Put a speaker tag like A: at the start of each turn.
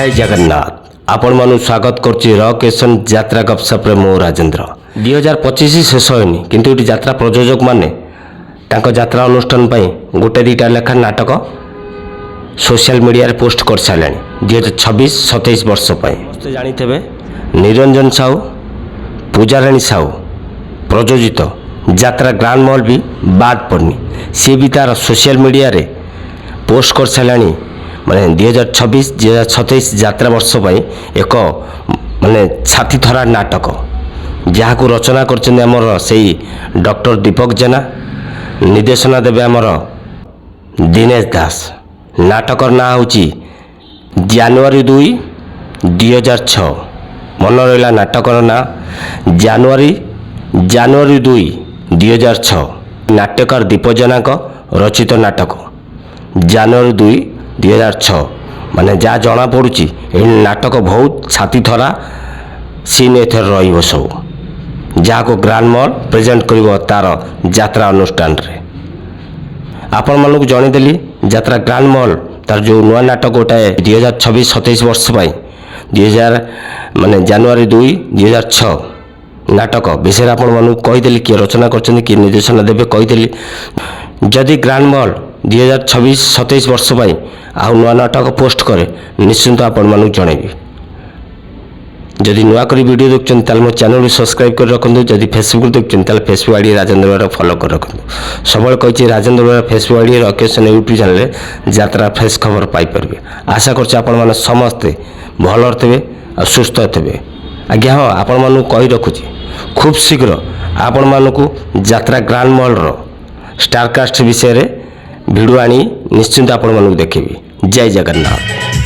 A: जय जगन्नाथ आपण मानु स्वागत करछि रकेशन यात्रा गपसप्रे मो राजेंद्र 2025 शेष होनी किंतु ये यात्रा प्रयोजक माने तांको यात्रा अनुष्ठान पई गोटे दुटा लेखा नाटक सोशल मीडिया रे पोस्ट कर सालानी 2026-27 वर्ष पई जानी थेबे निरंजन साहू पूजाराणी साहू प्रयोजित यात्रा ग्रांड मॉल भी बाद पड़नी सी भी तार सोशल मीडिया रे पोस्ट कर सालानी माने 2026-27 यात्रा वर्ष पर एक माने छाती थरा नाटक जहाँ को रचना करमर से डॉक्टर दीपक जेना निर्देशना देवे आमर दिनेश दास नाटक ना हूँ जनवरी 2-2006 मन रहा नाटकर ना जनवरी 2-2006 नाट्यकार दीपक जेना रचित नाटक जनवरी 2-2006 माने जहाँ जना पड़ुची नाटक बहुत छाती थरा सीन एथर रही सब जहाँ को ग्रांड मॉल प्रेजेंट कर तार यात्रा अनुष्ठान रे आपण मानक जनईदेली यात्रा ग्रांड मॉल तार जो नुआ नाटक गोटाए 2026-27 वर्ष पाई 2000 माने जनवरी 2-2006 नाटक विषय आपण मानक कहीदेली किए रचना कर किए निर्देशना देवे कहीदेली जदि ग्रांड मॉल 2026-27 वर्ष पाई आउ नुआ नाटक पोस्ट करे निश्चिंत आपण मानक जनइबी जदि नुआ करी वीडियो देखछन ताल मो चैनल सब्सक्राइब कर रखंतु जदि फेसबुक देखछन ताल फेसबुक आईडी राजेंद्र बेरा फॉलो कर रखंतु सबले कहिछि राजेंद्र बेरा फेसबुक आईडी रकेशन यूट्यूब चैनल रे यात्रा फ्रेश खबर पाई परबे आशा करछि आपण माने समस्त भल थेबे आ सुस्थ थेबे आज्ञा हां आपण मानक कहि रखुछि खूब शीघ्र आपण मानक यात्रा ग्रांड मॉल रो स्टारकास्ट विषय रे भिडियो आनी निश्चिंत आपण मानक देखिबी जय जगन्नाथ।